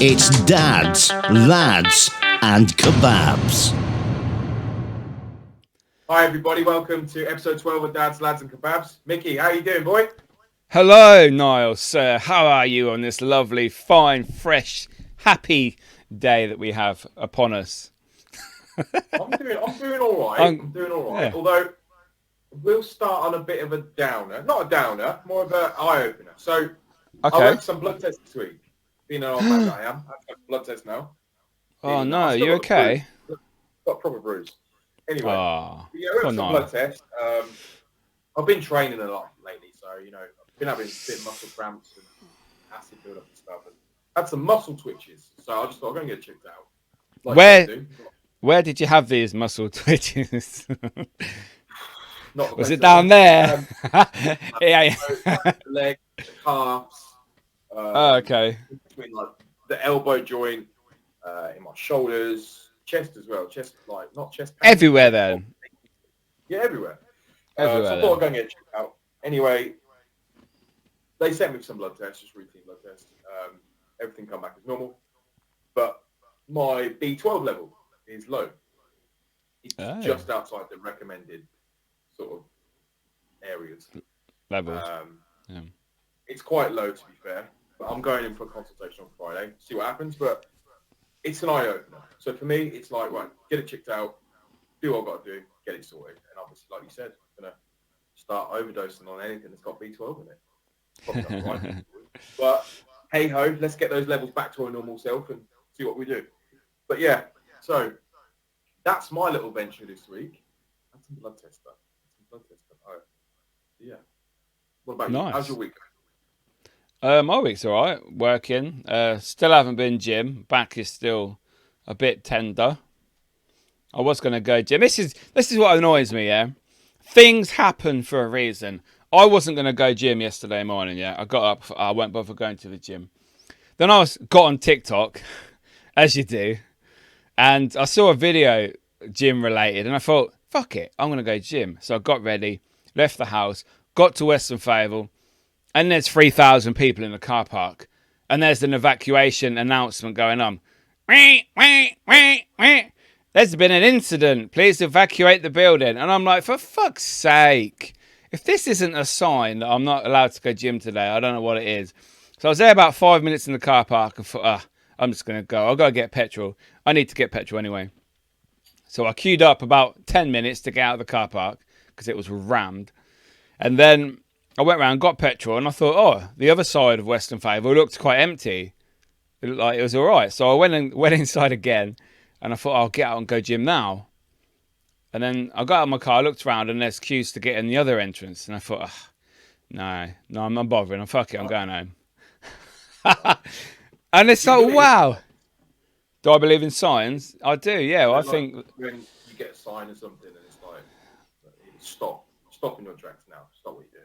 It's Dads, Lads and Kebabs. Hi everybody, welcome to episode 12 of Dads, Lads and Kebabs. Mickey, how you doing, boy? Hello, Niall, sir. How are you on this lovely, fine, fresh, happy day that we have upon us? I'm doing all right. I'm doing all right. Yeah. Although we'll start on a bit of a downer, not a downer, more of an eye opener. So I went for some blood tests this week. Being an old man that I am, I've got a blood test now. Oh no, you okay? Got a proper bruise. Anyway, Oh, yeah, I went for some Niall. blood test. I've been training a lot lately, so I've been having a bit of muscle cramps and acid build-up and stuff, and had some muscle twitches. So I just thought I'm going to get it checked out. Where did you have these muscle twitches? Was it down there? Yeah. The leg, the calves. Okay. Between like the elbow joint, in my shoulders, chest as well. Chest, like not chest pain. Everywhere then. Yeah, everywhere. Everywhere. So I thought I'd go and get it checked out. Anyway, they sent me some blood tests, just routine blood tests. Everything come back as normal, but my B12 level is low. It's just outside the recommended sort of areas. Levels. Yeah. It's quite low, to be fair, but I'm going in for a consultation on Friday, see what happens, but it's an eye-opener. So for me, it's like, right, get it checked out, do what I've got to do, get it sorted. And obviously, like you said, I'm going to start overdosing on anything that's got B12 in it. Probably not right. But hey-ho, let's get those levels back to our normal self and see what we do. But yeah, so that's my little venture this week. That's some blood test stuff. Oh, yeah. What about you? How's your week? My week's all right. Working. Still haven't been gym. Back is still a bit tender. I was going to go gym. This is what annoys me, yeah? Things happen for a reason. I wasn't going to go gym yesterday morning, yeah? I got up. I won't bother going to the gym. Then got on TikTok, as you do, and I saw a video gym related, and I thought, fuck it, I'm going to go gym. So I got ready, left the house, got to Western Fable, and there's 3,000 people in the car park, and there's an evacuation announcement going on. There's been an incident. Please evacuate the building. And I'm like, for fuck's sake. If this isn't a sign that I'm not allowed to go gym today, I don't know what it is. So I was there about 5 minutes in the car park and thought, I'm just going to go. I've got to get petrol. I need to get petrol anyway. So I queued up about 10 minutes to get out of the car park because it was rammed. And then I went around, got petrol, and I thought, the other side of Western Fable looked quite empty. It looked like it was all right. So I went inside again, and I thought, I'll get out and go gym now. And then I got out of my car, looked around, and there's queues to get in the other entrance. And I thought, no, I'm not bothering. Fuck it, I'm going home. And it's like, wow. Do I believe in signs? I do, yeah. Well, I think when you get a sign or something, and it's like, stop in your tracks now. Stop what you're doing.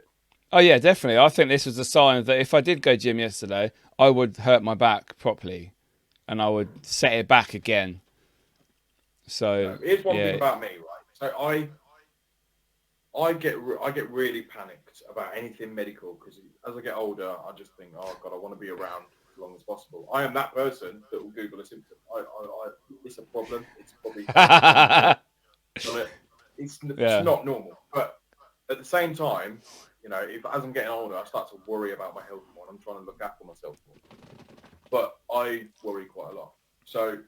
Oh yeah, definitely. I think this was a sign that if I did go gym yesterday, I would hurt my back properly, and I would set it back again. So here's one thing about me, right? So I get really panicked about anything medical because as I get older, I just think, oh God, I want to be around as long as possible. I am that person that will Google a symptom. It's a problem. It's probably it's not normal. But at the same time, if as I'm getting older, I start to worry about my health more. And I'm trying to look after myself more. But I worry quite a lot. So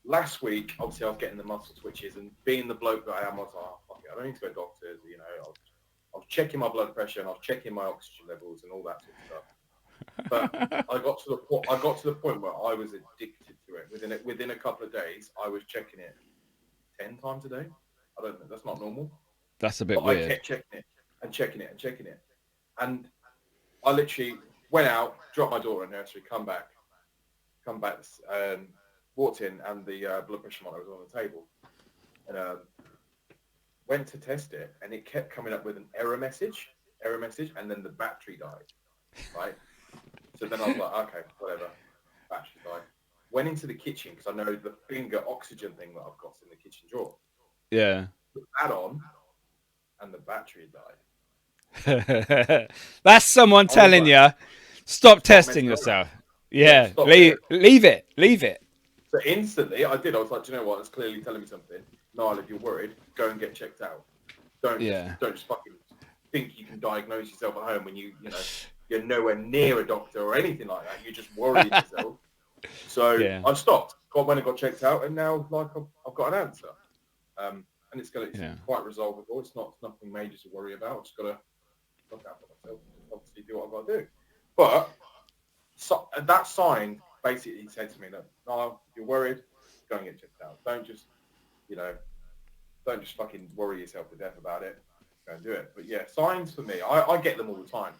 last week, obviously, I was getting the muscle twitches, and being the bloke that I am, I was like, fuck it, I don't need to go to doctors. I was checking my blood pressure and I was checking my oxygen levels and all that sort of stuff. But I got to the point where I was addicted to it. Within a couple of days, I was checking it 10 times a day. I don't know. That's not normal. That's a bit weird. I kept checking it. And I literally went out, dropped my daughter in nursery, come back, walked in, and the blood pressure monitor was on the table. And went to test it, and it kept coming up with an error message, and then the battery died, right? So then I was like, okay, whatever, battery died. Went into the kitchen, because I know the finger oxygen thing that I've got in the kitchen drawer. Yeah. Put that on, and the battery died. That's someone telling you, stop testing yourself. Yeah, stop leave there. leave it. So instantly, I did. I was like, do you know what? It's clearly telling me something. Niall, if you're worried, go and get checked out. Yeah. Don't just fucking think you can diagnose yourself at home when you're nowhere near a doctor or anything like that. You're just worrying yourself. So Yeah. I stopped. Went and got checked out, and now I've got an answer. And it's quite resolvable. It's nothing major to worry about. I've just got to look out for myself and obviously do what I've got to do. But that sign basically said to me that, no, if you're worried, go and get checked out. Don't just fucking worry yourself to death about it. Go and do it. But yeah, signs for me, I get them all the time.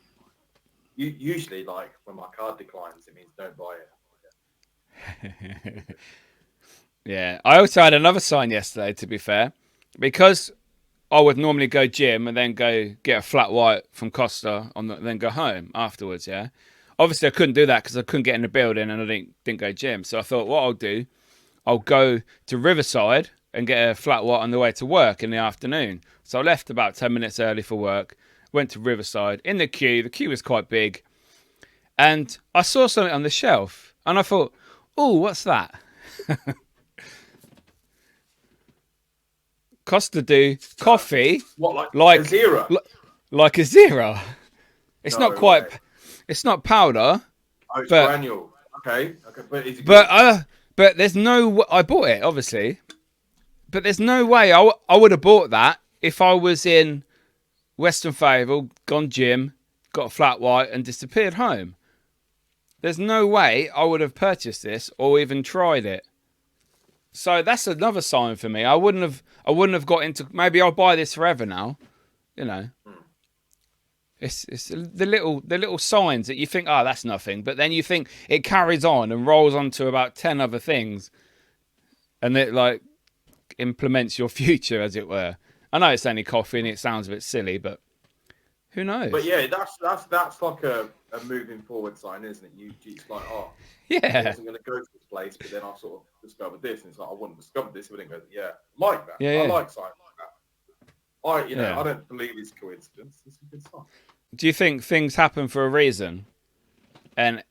Usually, like when my card declines, it means don't buy it. Yeah. I also had another sign yesterday, to be fair, because I would normally go gym and then go get a flat white from Costa then go home afterwards, yeah. Obviously, I couldn't do that because I couldn't get in the building and I didn't go gym. So I thought, what I'll do, I'll go to Riverside and get a flat white on the way to work in the afternoon. So I left about 10 minutes early for work, went to Riverside. In the queue was quite big. And I saw something on the shelf and I thought, oh, what's that? Costa do coffee. What, like a zero? Like a zero. It's No not quite. way. It's not powder. Oh, it's but granule. Okay, but is it good? But there's no. I bought it obviously, but there's no way I would have bought that if I was in Western Fable, gone gym, got a flat white, and disappeared home. There's no way I would have purchased this or even tried it. So that's another sign for me. I wouldn't have got into. Maybe I'll buy this forever now. You know. It's the little signs that you think, oh, that's nothing, but then you think it carries on and rolls on to about 10 other things, and it like implements your future, as it were. I know it's only coffee and it sounds a bit silly, but who knows? But yeah, that's like a moving forward sign, isn't it? It's like, oh, I Yeah, wasn't going to go to this place, but then I sort of discovered this, and it's like I wouldn't have discovered this if I didn't go. Yeah, like that. Yeah. I like signs like that. Yeah. I don't believe it's coincidence. It's a good sign. Do you think things happen for a reason, and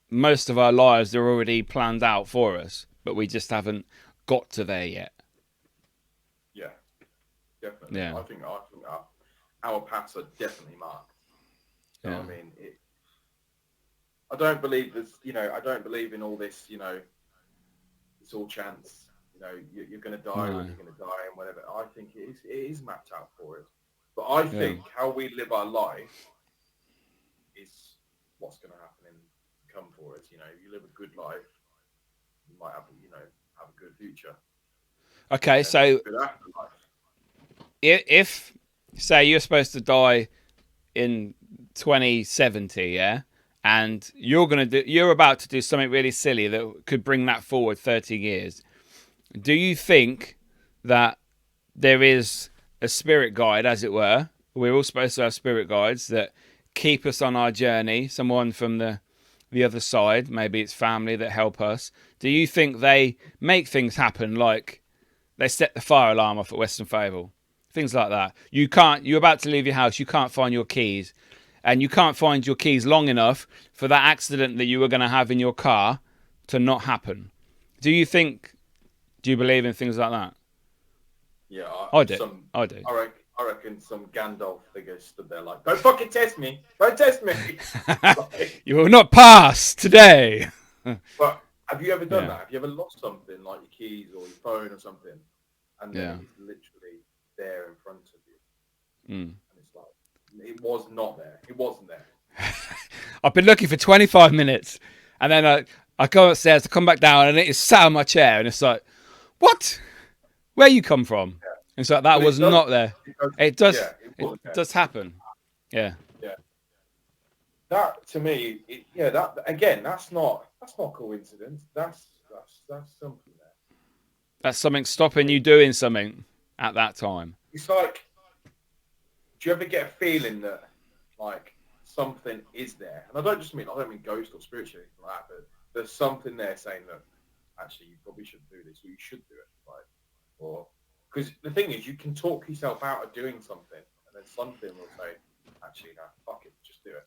most of our lives are already planned out for us, but we just haven't got to there yet? Yeah, definitely. Yeah. I think our paths are definitely marked. You know what I mean? I don't believe this. I don't believe in all this. It's all chance. You're going to die when you're going to die and whatever. I think it is mapped out for us. But I think how we live our life is what's going to happen and come for us. If you live a good life, you might have a good future. Okay, so if say you're supposed to die in 2070, yeah, and you're about to do something really silly that could bring that forward 30 years, do you think that there is a spirit guide, as it were? We're all supposed to have spirit guides that keep us on our journey, someone from the other side, maybe it's family that help us. Do you think they make things happen, like they set the fire alarm off at Western Fable? Things like that. You're about to leave your house, you can't find your keys, and you can't find your keys long enough for that accident that you were going to have in your car to not happen. Do you believe in things like that? Yeah, I do. I reckon some Gandalf figure stood there like, don't fucking test me. Don't test me. You will not pass today. But have you ever done that? Have you ever lost something like your keys or your phone or something, and then it's literally there in front of you, and it's like it was not there. It wasn't there. I've been looking for 25 minutes, and then I go upstairs to come back down, and it is sat on my chair, and it's like, what? Where you come from? Yeah. And it's like that was not there. It does happen. Yeah. Yeah. That to me, that again, that's not coincidence. That's something there. That's something stopping you doing something at that time. It's like, do you ever get a feeling that like something is there? And I don't mean ghost or spiritual or like that, but there's something there saying that actually you probably shouldn't do this, or you should do it, like, or because the thing is, you can talk yourself out of doing something, and then something will say, actually, no, fuck it, just do it.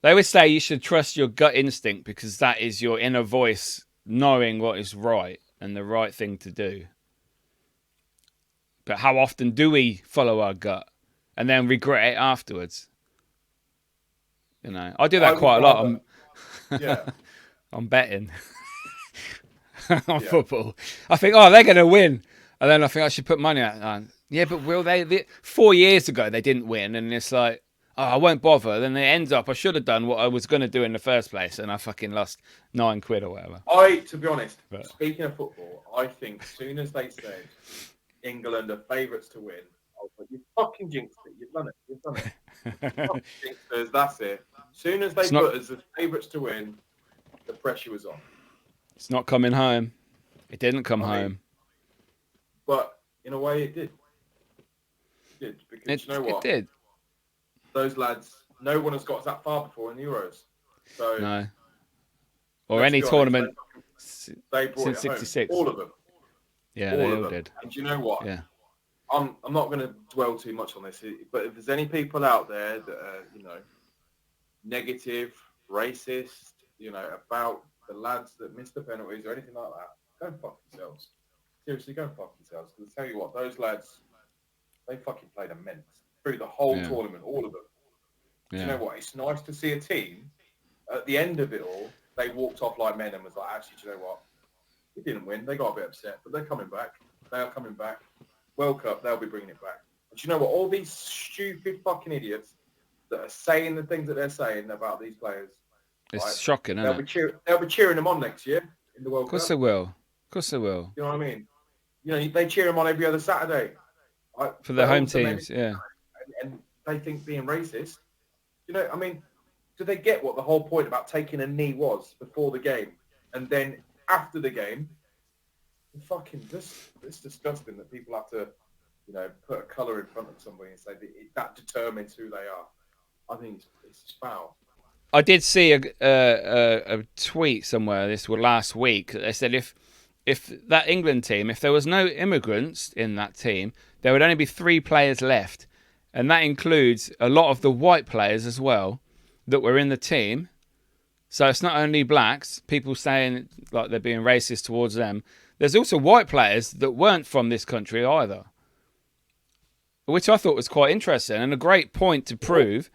They always say you should trust your gut instinct because that is your inner voice knowing what is right and the right thing to do. But how often do we follow our gut and then regret it afterwards? You know, I do that quite a lot. I'm betting on football. I think, oh, they're going to win. And then I think I should put money on. Yeah, but will they? 4 years ago, they didn't win. And it's like, oh, I won't bother. Then it ends up, I should have done what I was going to do in the first place. And I fucking lost £9 or whatever. To be honest, speaking of football, I think as soon as they said England are favourites to win, I was like, you fucking jinxed it. You've done it. You've done it. Jinxers, that's it. As soon as they put us as favourites to win, the pressure was on. It's not coming home. It didn't come home. But in a way, it did. It did. Because you know what? It did. Those lads, no one has got us that far before in the Euros. So no. Or any tournament they brought since '66. All of them. Yeah, they all did. And you know what? Yeah. I'm not going to dwell too much on this, but if there's any people out there that are, negative, racist, about the lads that missed the penalties or anything like that, go fuck yourselves. Seriously, go fuck yourselves. Because I tell you what, those lads, they fucking played immense through the whole tournament, all of them. Yeah. You know what? It's nice to see a team at the end of it all. They walked off like men and was like, actually, do you know what? We didn't win. They got a bit upset, but they're coming back. They are coming back. World Cup, they'll be bringing it back. But you know what? All these stupid fucking idiots that are saying the things that they're saying about these players. It's shocking, isn't it? They'll be cheering them on next year in the World Cup. Of course they will. Of course they will. You know what I mean? They cheer them on every other Saturday. For their home teams, yeah. And they think being racist. Do they get what the whole point about taking a knee was before the game? And then after the game, it's disgusting that people have to, put a colour in front of somebody and say that determines who they are. I think it's foul. I did see a tweet somewhere last week. They said if that England team, if there was no immigrants in that team, there would only be 3 players left. And that includes a lot of the white players as well that were in the team. So it's not only blacks, people saying like they're being racist towards them. There's also white players that weren't from this country either. Which I thought was quite interesting and a great point to prove,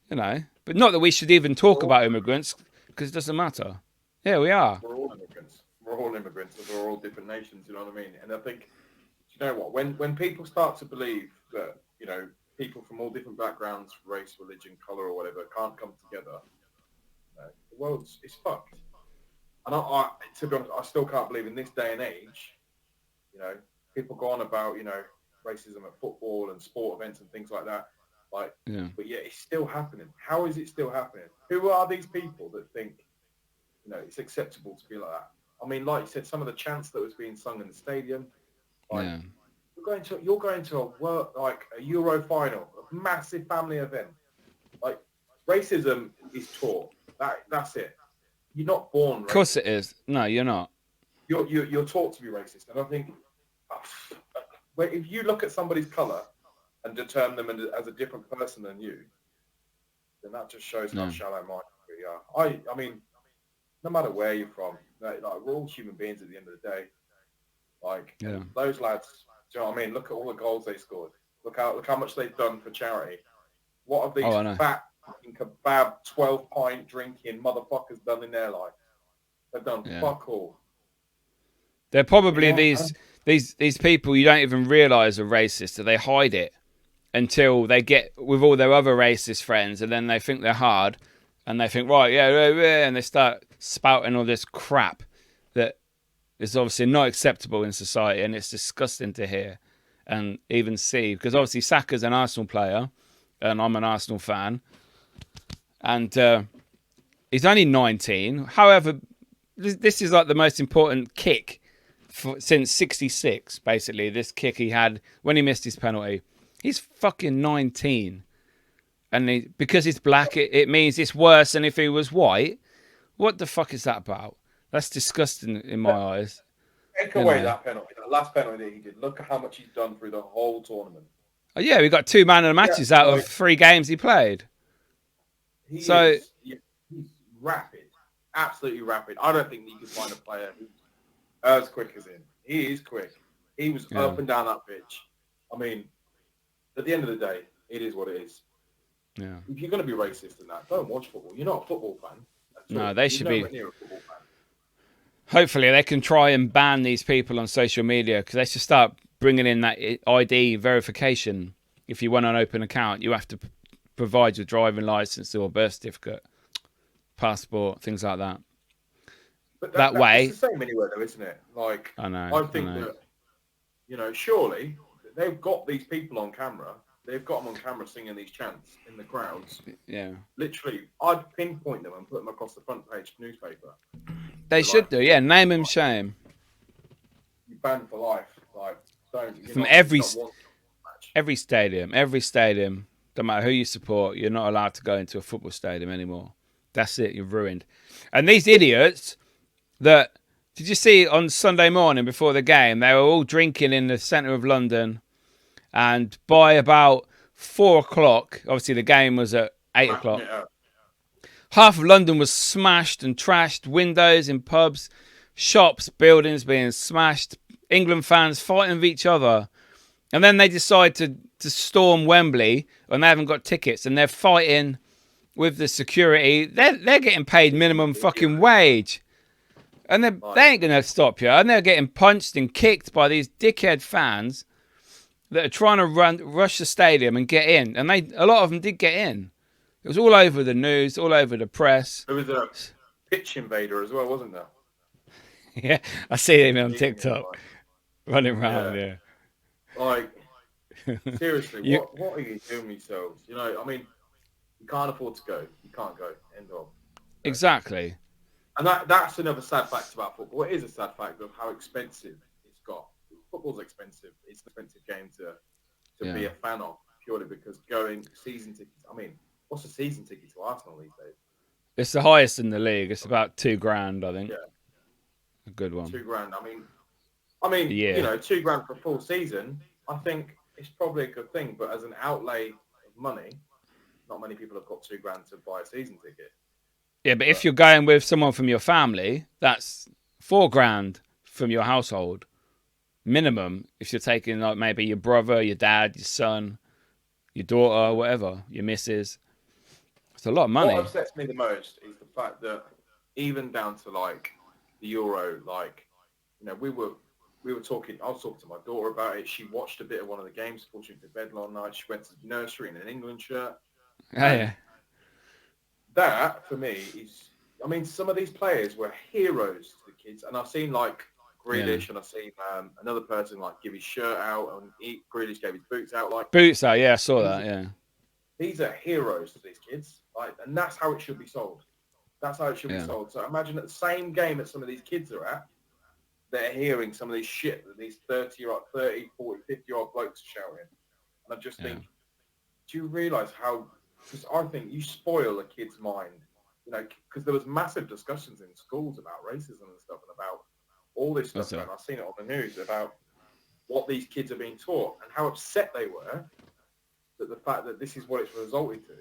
But not that we should even talk about immigrants because it doesn't matter. Yeah, we are. We're all immigrants. We're all immigrants. We're all different nations, you know what I mean? And I think, you know what, when people start to believe that, people from all different backgrounds, race, religion, colour or whatever, can't come together, the world's is fucked. And I, to be honest, I still can't believe in this day and age, people go on about, racism at football and sport events and things like that. But it's still happening. How is it still happening? Who are these people that think, it's acceptable to be like that? I mean, like you said, some of the chants that was being sung in the stadium, you're going to a Euro final, a massive family event. Like, racism is taught. That's it. You're not born racist. Of course it is. No, you're not. You're taught to be racist. And I think, if you look at somebody's colour and determine them as a different person than you, then that just shows how shallow-minded we are. I mean, no matter where you're from, we're all human beings at the end of the day. Those lads, do you know what I mean? Look at all the goals they scored. Look how much they've done for charity. What have these fat fucking kebab 12-pint drinking motherfuckers done in their life? They've done fuck all. They're probably these people you don't even realise are racist, so they hide it until they get with all their other racist friends, and then they think they're hard, and they think, right, and they start spouting all this crap that is obviously not acceptable in society, and it's disgusting to hear and even see, because obviously Saka's an Arsenal player, and I'm an Arsenal fan, and he's only 19. However, this is like the most important kick since '66, basically. This kick he had when he missed his penalty. He's fucking 19. And because he's black, it means it's worse than if he was white. What the fuck is that about? That's disgusting in my eyes. Take away that penalty, that last penalty that he did. Look at how much he's done through the whole tournament. Oh, yeah, we got 2 man of the matches out of 3 games he played. He So is. Yeah, he's rapid, absolutely rapid. I don't think you can find a player who's as quick as him. He is quick. He was yeah, up and down that pitch. I mean, at the end of the day, it is what it is. yeah. If you're going to be racist in that, don't watch football. You're not a football fan at No, all. they You're should nowhere be. near a football fan. Hopefully, they can try and ban these people on social media because they should start bringing in that ID verification. If you want an open account, you have to provide your driving license or birth certificate, passport, things like that. But That it's way, the same anywhere, though, isn't it? Like, I know. I think that, surely they've got these people on camera. They've got them on camera singing these chants in the crowds. Yeah, Literally, I'd pinpoint them and put them across the front page of the newspaper. they should do. Yeah, name and shame You banned for life. Like, from every stadium, no matter who you support, you're not allowed to go into a football stadium anymore. That's it. You're ruined. And these idiots that did you see on Sunday morning before the game? They were all drinking in the centre of London, and by about 4 o'clock, obviously the game was at 8 o'clock. Half of London was smashed and trashed. Windows in pubs, shops, buildings being smashed. England fans fighting with each other. And then they decide to storm Wembley and they haven't got tickets and they're fighting with the security. They're getting paid minimum fucking wage. And they ain't going to stop you. And they're getting punched and kicked by these dickhead fans that are trying to rush the stadium and get in. And a lot of them did get in. It was all over the news, all over the press. There was a pitch invader as well, wasn't there? Yeah, I see him on TikTok running around. Yeah. Like, seriously, what are you doing yourselves? You know, I mean, you can't afford to go. You can't go. End of. Exactly. And that's another sad fact about football. It is a sad fact of how expensive it's got. Football's expensive. It's an expensive game to be a fan of, purely because going season tickets. I mean, what's a season ticket to Arsenal these days? It's the highest in the league. It's about $2,000, I think. Yeah. A good one. $2,000. I mean, yeah. You know, $2,000 for a full season, I think it's probably a good thing. But as an outlay of money, not many people have got $2,000 to buy a season ticket. Yeah, but if you're going with someone from your family, that's $4,000 from your household minimum. If you're taking like maybe your brother, your dad, your son, your daughter, whatever, your missus, it's a lot of money. What upsets me the most is the fact that even down to like the Euro, like, you know, we were talking. I was talking to my daughter about it. She watched a bit of one of the games before she went to bed long night. She went to the nursery in an England shirt. Yeah. That for me is, I mean, some of these players were heroes to the kids, and I've seen like Grealish, and I've seen another person like give his shirt out, and Grealish gave his boots out. Like boots out, yeah, I saw that. Yeah, these are heroes to these kids, like, and that's how it should be sold. That's how it should be sold. So imagine at the same game that some of these kids are at, they're hearing some of these shit that these 30, 40, 50-year-old blokes are shouting. And I just think, do you realise how, because I think you spoil a kid's mind, you know, because there was massive discussions in schools about racism and stuff and about all this stuff. And I've seen it on the news about what these kids are being taught and how upset they were that the fact that this is what it's resulted to.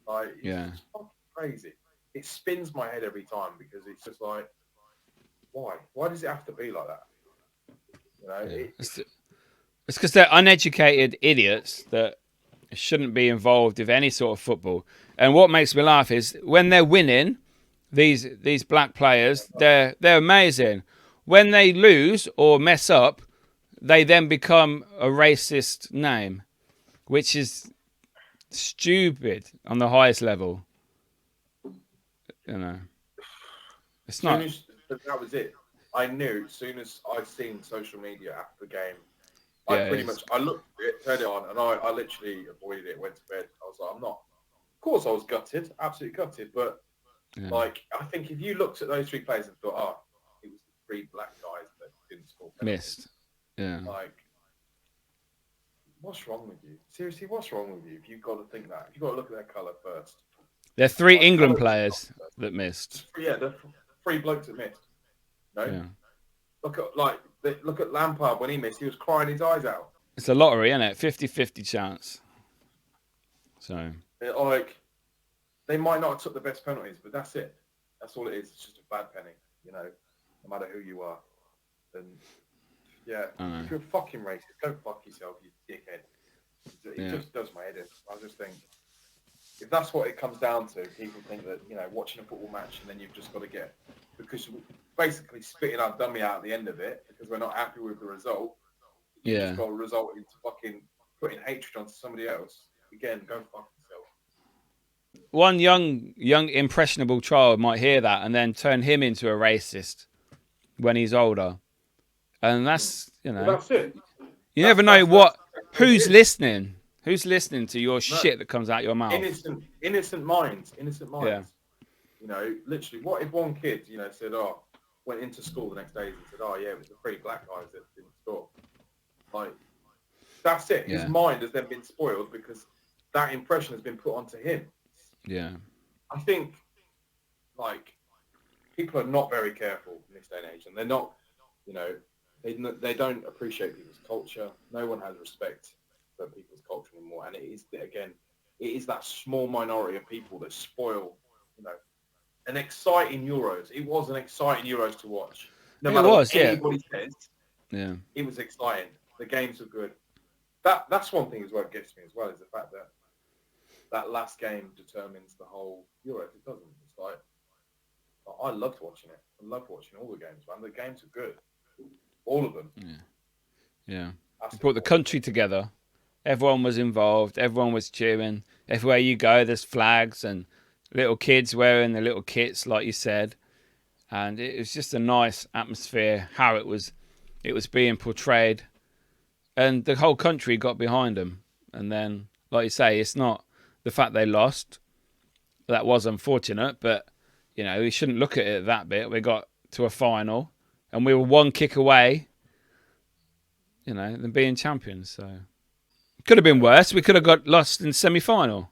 Like, it's fucking crazy. It spins my head every time because it's just like, why? Why does it have to be like that? You know, it's because they're uneducated idiots that shouldn't be involved with any sort of football. And what makes me laugh is when they're winning, these black players, they're amazing. When they lose or mess up, they then become a racist name, which is stupid on the highest level. You know, it's not. That was it. I knew as soon as I seen social media after the game, I looked at it, turned it on, and I literally avoided it, went to bed. I was like, I'm not. Of course I was gutted, absolutely gutted, but like, I think if you looked at those three players and thought, it was the three black guys that didn't score penalties. Missed. Yeah. Like, what's wrong with you? Seriously, what's wrong with you if you've got to think that? You've got to look at their colour first. They're three England players that missed. Yeah, the three blokes that missed. No? Yeah. Look at Lampard when he missed. He was crying his eyes out. It's a lottery, isn't it? 50-50 chance. So. they might not have took the best penalties, but that's it. That's all it is. It's just a bad penny, you know, no matter who you are. And yeah, if you're a fucking racist, go fuck yourself, you dickhead. It just does my head in. I just think if that's what it comes down to, people think that, you know, watching a football match and then you've just got to get, because you're basically spitting our dummy out at the end of it because we're not happy with the result. You just got to result into fucking putting hatred onto somebody else. Again, go fuck yourself. One young impressionable child might hear that and then turn him into a racist when he's older. And that's, you know, well, that's it. You never know who's listening. Who's listening to your shit that comes out your mouth? Innocent minds. Yeah. You know, literally, what if one kid, you know, said, went into school the next day and said, yeah, it was the 3 black guys that didn't score. Like, that's it. His mind has then been spoiled because that impression has been put onto him. Yeah. I think, like, people are not very careful in this day and age, and they're not, you know, they don't appreciate people's culture. No one has respect for people's culture anymore, and it is that small minority of people that spoil, you know, an exciting Euros. It was an exciting Euros to watch. No matter what anybody says, it was exciting. The games were good. That's one thing as well that gets me as well, is the fact that last game determines the whole Euros. It doesn't. It's like, I loved watching it. I loved watching all the games, man. The games were good. All of them. Yeah. It brought the country together. Everyone was involved. Everyone was cheering. Everywhere you go, there's flags and little kids wearing the little kits, like you said. And it was just a nice atmosphere, how it was being portrayed. And the whole country got behind them. And then, like you say, it's not the fact they lost. That was unfortunate, but, you know, we shouldn't look at it that bit. We got to a final, and we were 1 kick away, you know, than being champions. So could have been worse. We could have got lost in semi-final.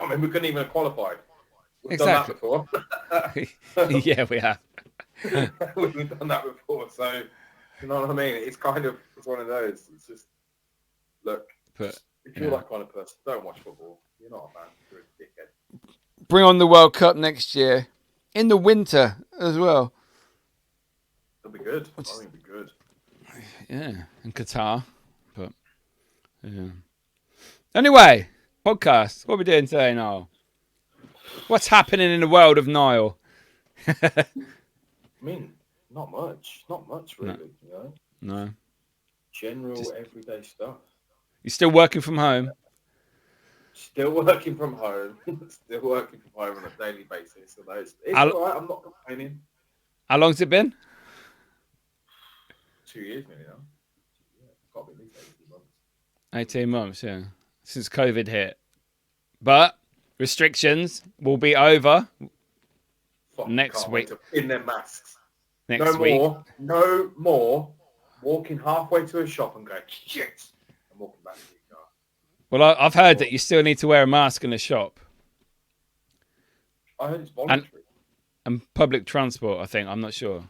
I mean, we couldn't even have qualified. We've Exactly. done that before. Yeah, we have. We've done that before, so you know what I mean? It's one of those. It's just, look, if you're that kind of person, don't watch football. You're not a fan. You're a dickhead. Bring on the World Cup next year. In the winter as well. It'll be good. I think it'll be good. Yeah, in Qatar. But, yeah. Anyway, podcast. What are we doing today, Niall? What's happening in the world of Niall? I mean, not much. Not much, really. No. You know? No. General, everyday stuff. You still working from home? Still working from home. Still working from home on a daily basis. So it's all right. I'm not complaining. How long's it been? 2 years nearly now. Yeah, got to be at least 18 months. 18 months, yeah. Since COVID hit. But restrictions will be over next week. To pin their masks. Next week. No more walking halfway to a shop and going, shit, and walking back to your car. Well, I've heard that you still need to wear a mask in a shop. I heard it's voluntary. And public transport, I think. I'm not sure.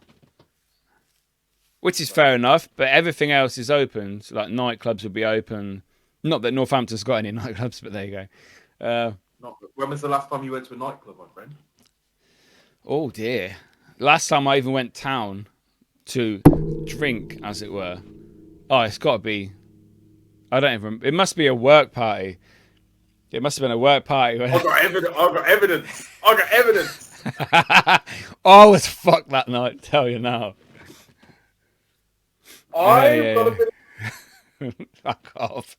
Which is fair enough, but everything else is open. So, like, nightclubs will be open. Not that Northampton's got any nightclubs, but there you go. When was the last time you went to a nightclub, my friend? Oh, dear. Last time I even went town to drink, as it were. Oh, it's got to be... I don't even... It must be a work party. It must have been a work party. I got evidence. I was fucked that night, tell you now. I've got a bit of... Fuck off.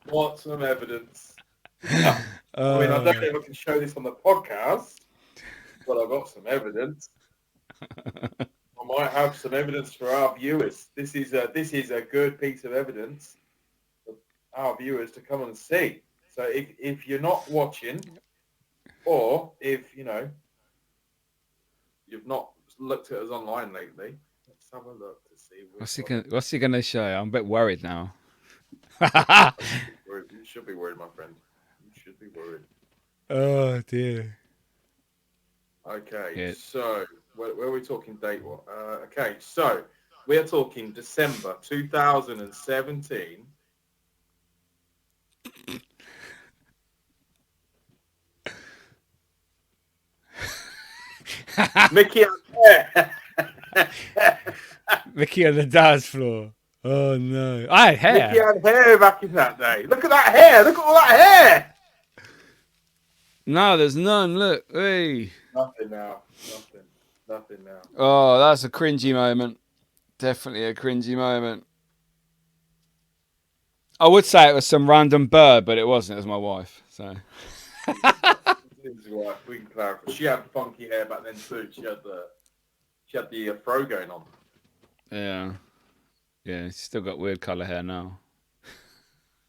Want some evidence? I mean, I don't know if I can show this on the podcast, but I've got some evidence. I might have some evidence for our viewers. This is a good piece of evidence for our viewers to come and see. So if you're not watching, or if, you know, you've not looked at us online lately, let's have a look to see. What's he gonna show? I'm a bit worried now. You should be worried, my friend. You should be worried. Oh dear. Okay, yeah. So where are we talking date? What? Okay, so we are talking December 2017. Mickey had hair. Mickey on the dance floor. Oh no, I had hair. Mickey had hair back in that day. Look at that hair. Look at all that hair. No, there's none. Look, hey. Nothing now. Nothing now. Oh, that's a cringy moment. Definitely a cringy moment. I would say it was some random bird, but it wasn't. It was my wife. So. We can clarify. She had funky hair back then too. She had the fro going on. Yeah. Yeah, she's still got weird colour hair now.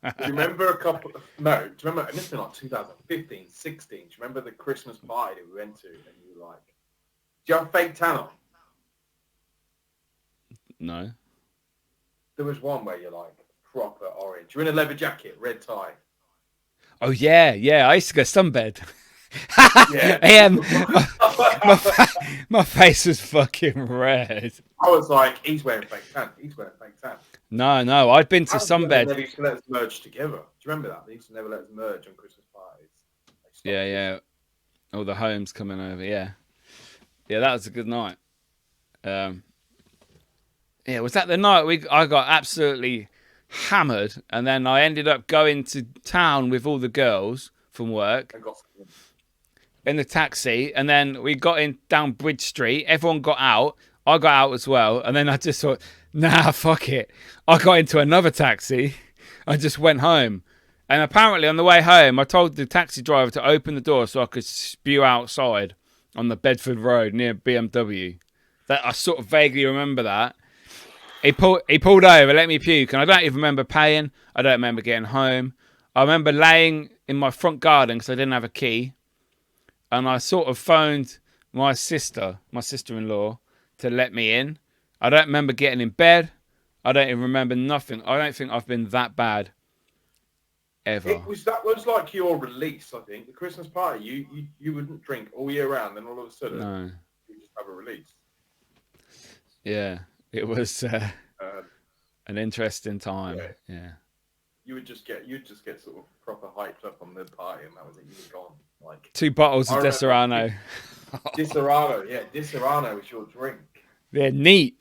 Do you remember do you remember, this was like 2015, 16, do you remember the Christmas party that we went to and you were like, do you have fake tan on? No. There was one where you're like, proper orange. You're in a leather jacket, red tie. Oh, yeah. I used to go sunbed. Yeah. My face was fucking red. I was like, he's wearing fake tan. No, I'd been to sunbed. They used to let us merge together. Do you remember that? They used to never let us merge on Christmas parties. Yeah. All the homes coming over, yeah. Yeah, that was a good night. Yeah, was that the night I got absolutely hammered, and then I ended up going to town with all the girls from work in the taxi, and then we got in down Bridge Street. Everyone got out. I got out as well, and then I just thought, nah, fuck it. I got into another taxi. I just went home. And apparently on the way home, I told the taxi driver to open the door so I could spew outside on the Bedford Road near BMW. That I sort of vaguely remember that. He pulled over, let me puke, and I don't even remember paying. I don't remember getting home. I remember laying in my front garden because I didn't have a key. And I sort of phoned my sister-in-law, to let me in. I don't remember getting in bed. I don't even remember nothing. I don't think I've been that bad ever. That was like your release, I think. The Christmas party, you wouldn't drink all year round, then all of a sudden you just have a release. Yeah, it was an interesting time. Yeah. You'd just get sort of proper hyped up on the party, and that was it. You were gone. Like 2 bottles of Disaronno. Disaronno was your drink. Yeah, neat.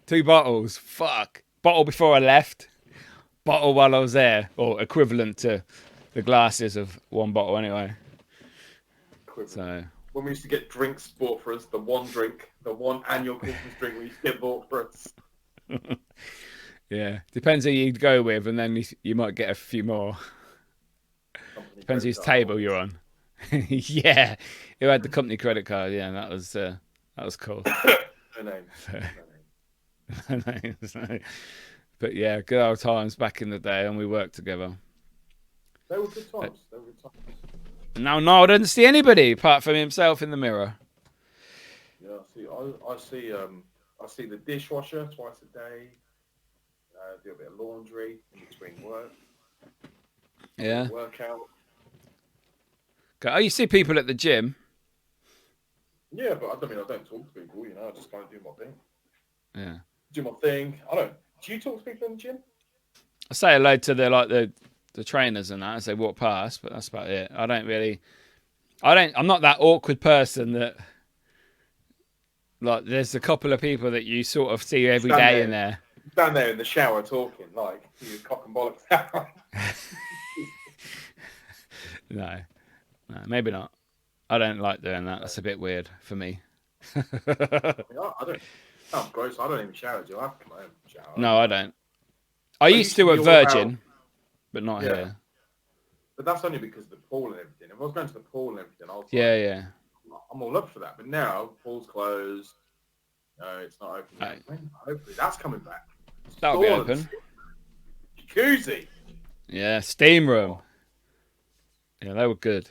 2 bottles. Fuck. Bottle before I left. Bottle while I was there, or equivalent to the glasses of 1 bottle anyway. So when we used to get drinks bought for us, the one annual Christmas drink we used to get bought for us. Yeah, depends who you go with, and then you might get a few more. Depends whose table you're on. Yeah, who had the company credit card? Yeah, that was cool. No names. But yeah, good old times back in the day, and we worked together. They were good times. Now Niall doesn't see anybody apart from himself in the mirror. Yeah, I see the dishwasher twice a day. Do a bit of laundry in between work. Yeah. Workout. Okay. Oh, you see people at the gym? Yeah, but I don't talk to people. I just kind of do my thing. Yeah. Do my thing. I don't. Do you talk to people in the gym? I say hello to the trainers and that as they walk past, but that's about it. I'm not that awkward person that, like, there's a couple of people that you sort of see every day in there. Stand there in the shower talking, like, you cock and bollocks out. No, maybe not. I don't like doing that. That's a bit weird for me. I don't. Sounds gross. I don't even shower. Do I have to come home and shower? No, I don't. I used to at Virgin, but not here. But that's only because of the pool and everything. If I was going to the pool and everything, I was yeah. I'm all up for that. But now, pool's closed. No, it's not open. Right. Hopefully, that's coming back. That'll be open. Jacuzzi. Yeah, steam room. Yeah, they were good.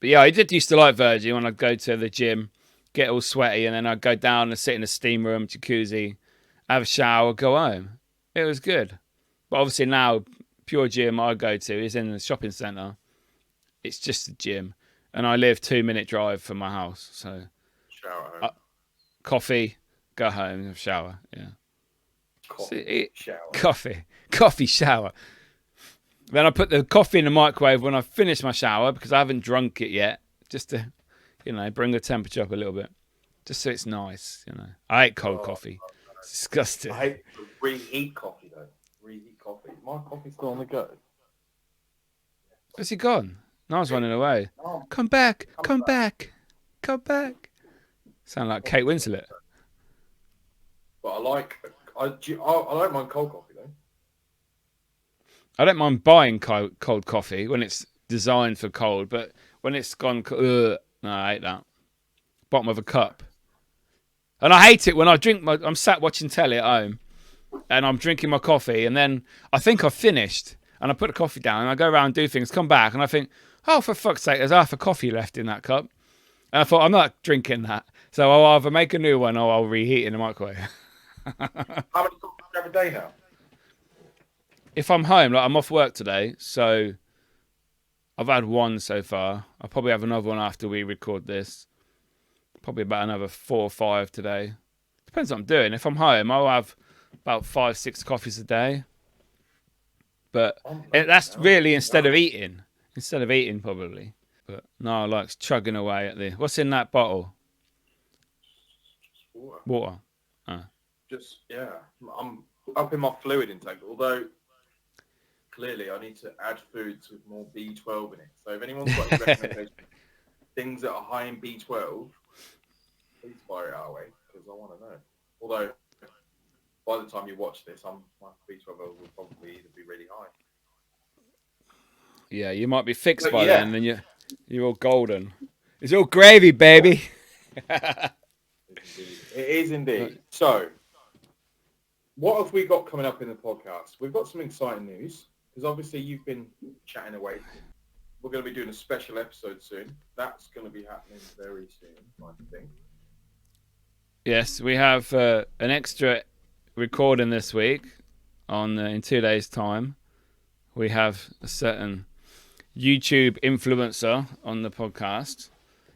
But yeah, I did used to like Virgin when I'd go to the gym, get all sweaty, and then I'd go down and sit in a steam room, jacuzzi, have a shower, go home. It was good. But obviously now, pure gym I go to is in the shopping centre. It's just a gym. And I live 2-minute drive from my house. So shower home. Coffee, go home, have a shower. Yeah. Shower. Coffee, shower. Then I put the coffee in the microwave when I finish my shower because I haven't drunk it yet. Just to, You know, bring the temperature up a little bit, just so it's nice. You know, I hate cold coffee. It's disgusting. I hate to reheat coffee though. Reheat coffee. My coffee's still on the go. Where's he gone? Niall's running away. Come back! Come back! Come back! Sound like Kate Winslet. But I don't mind cold coffee though. I don't mind buying cold coffee when it's designed for cold, but when it's gone, no, I hate that. Bottom of a cup. And I hate it when I'm sat watching telly at home and I'm drinking my coffee and then I think I've finished and I put the coffee down and I go around and do things, come back and I think, oh, for fuck's sake, there's half a coffee left in that cup. And I thought, I'm not drinking that. So I'll either make a new one or I'll reheat it in the microwave. How many coffees do you have a day now? If I'm home, like I'm off work today, so I've had one so far. I'll probably have another one after we record this. Probably about another 4 or 5 today. Depends what I'm doing. If I'm home, I'll have about 5, 6 coffees a day. But that's really instead of eating. Instead of eating, probably. But Niall likes chugging away at the... What's in that bottle? Water. Just, yeah. I'm up in my fluid intake, although clearly I need to add foods with more B12 in it. So if anyone's got any recommendations, things that are high in B12, please fire it our way, because I want to know. Although, by the time you watch this, my B12 levels will probably either be really high. Yeah, you might be fixed by then, and you're all golden. It's all gravy, baby. It is indeed. So, what have we got coming up in the podcast? We've got some exciting news, because obviously you've been chatting away. We're going to be doing a special episode soon. That's going to be happening very soon, I think. Yes, we have an extra recording this week in 2 days' time. We have a certain YouTube influencer on the podcast.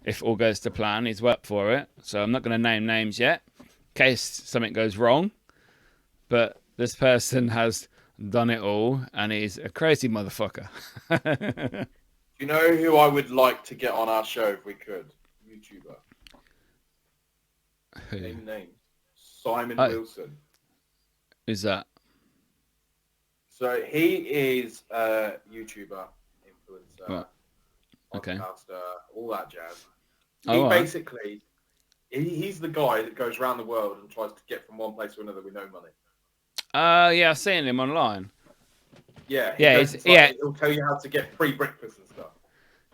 If all goes to plan, he's worked for it. So I'm not going to name names yet, in case something goes wrong. But this person has done it all, and he's a crazy motherfucker. You know who I would like to get on our show if we could? YouTuber. Who? Name. Simon Wilson. Who's that? So he is a YouTuber, influencer, Right. Okay. podcaster, all that jazz. Right. He's the guy that goes around the world and tries to get from one place to another with no money. Yeah, I've seen him online. Yeah, he'll tell you how to get free breakfast and stuff.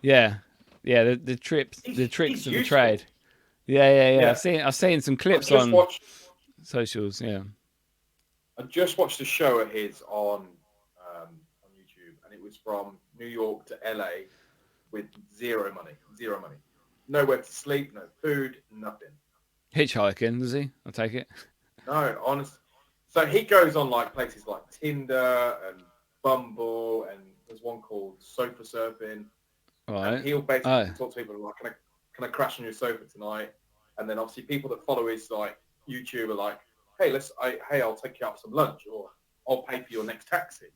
Yeah, the tricks of the trade. Yeah. I've seen some clips on socials. Yeah, I just watched a show of his on YouTube, and it was from New York to LA with zero money, nowhere to sleep, no food, nothing. Hitchhiking, does he? I'll take it. No, honestly. So he goes on like places like Tinder and Bumble, and there's one called Sofa Surfing. Right. And he'll basically talk to people like, can I crash on your sofa tonight? And then obviously people that follow his like YouTube are like, hey, I'll take you out for some lunch, or I'll pay for your next taxi.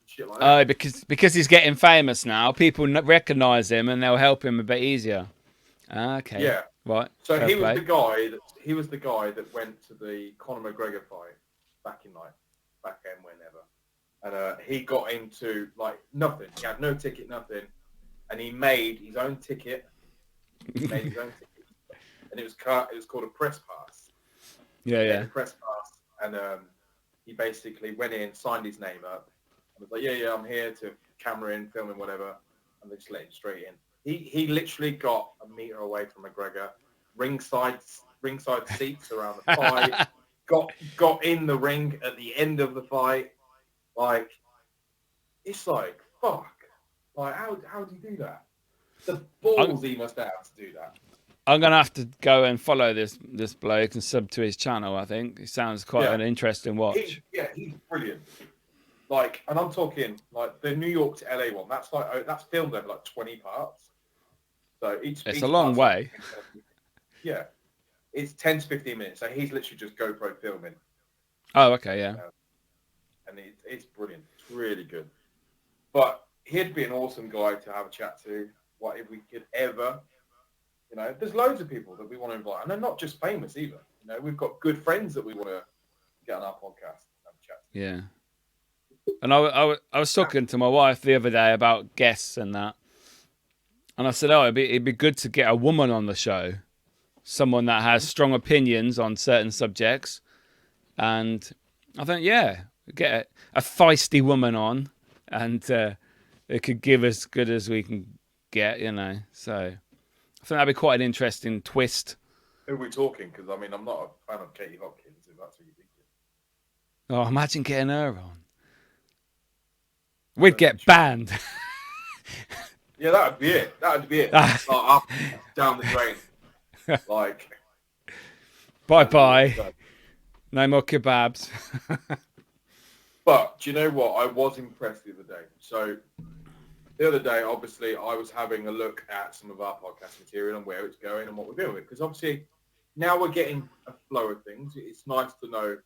Shit like that. Because he's getting famous now, people recognise him and they'll help him a bit easier. Okay. Yeah. Right. So he was the guy that went to the Conor McGregor fight back then, whenever. And he got into like nothing. He had no ticket, nothing. And he made his own ticket. And it was called a press pass. Yeah. Press pass. And he basically went in, signed his name up, and was like, yeah, I'm here to camera in, filming, whatever. And they just let him straight in. He literally got a meter away from McGregor, ringside seats around the fight, got in the ring at the end of the fight. Like, it's like, fuck. Like, how do you do that? The balls he must have to do that. I'm going to have to go and follow this bloke and sub to his channel, I think. It sounds quite an interesting watch. He's brilliant. Like, and I'm talking, like, the New York to LA one, that's filmed over, like, 20 parts. So it's a long way. Yeah. It's 10 to 15 minutes. So he's literally just GoPro filming. Oh, okay, yeah. And it's brilliant. It's really good. But he'd be an awesome guy to have a chat to. What if we could ever You know, there's loads of people that we want to invite, and they're not just famous either. You know, we've got good friends that we want to get on our podcast and have a chat. Yeah. And I was talking to my wife the other day about guests and that, and I said, "Oh, it'd be good to get a woman on the show, someone that has strong opinions on certain subjects." And I think, yeah, get a feisty woman on, and it could give as good as we can get, you know. So I think that'd be quite an interesting twist. Who are we talking? Because I mean, I'm not a fan of Katie Hopkins. If that's what you're thinking. Oh, imagine getting her on. We'd get banned. Yeah, that would be it. That would be it. Up, down the drain. Like. Bye. No more kebabs. But do you know what? I was impressed the other day. So the other day, obviously, I was having a look at some of our podcast material and where it's going and what we're doing with it. Because obviously, now we're getting a flow of things. It's nice to know,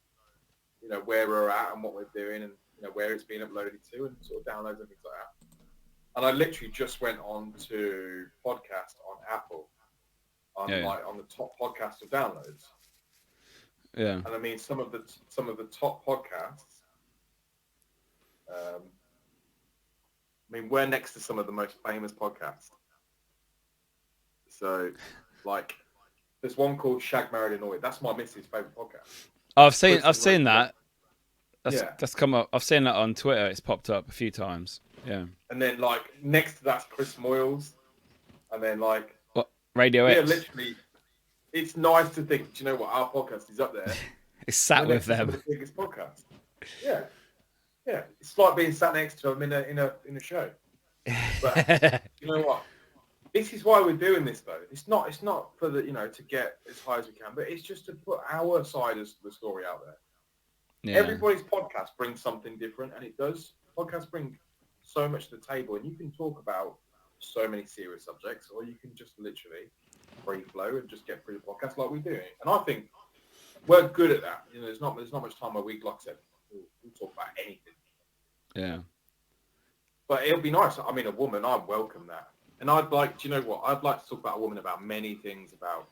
you know, where we're at and what we're doing and, you know, where it's being uploaded to and sort of downloads and things like that. And I literally just went on to podcast on Apple, on the top podcast of downloads. Yeah. And I mean, some of the top podcasts. I mean, we're next to some of the most famous podcasts. So, like, there's one called Shag Married Annoyed. That's my missus' favorite podcast. I've seen that. That's come up. I've seen that on Twitter. It's popped up a few times. Yeah. And then, like, next to that's Chris Moyles. And then, like, what, Radio X? Yeah, literally. It's nice to think, do you know what? Our podcast is up there. It's sat with them. The biggest podcast. Yeah. Yeah. It's like being sat next to them in a show. But you know what? This is why we're doing this, though. It's not for the, you know, to get as high as we can, but it's just to put our side of the story out there. Yeah. Everybody's podcast brings something different, and it does. Podcasts bring so much to the table, and you can talk about so many serious subjects, or you can just literally free flow and just get through the podcast like we do. And I think we're good at that. You know, there's not much time a week, like I said, we'll talk about anything. Yeah. But it'll be nice. I mean, a woman, I welcome that. And I'd like, do you know what? I'd like to talk about a woman about many things, about,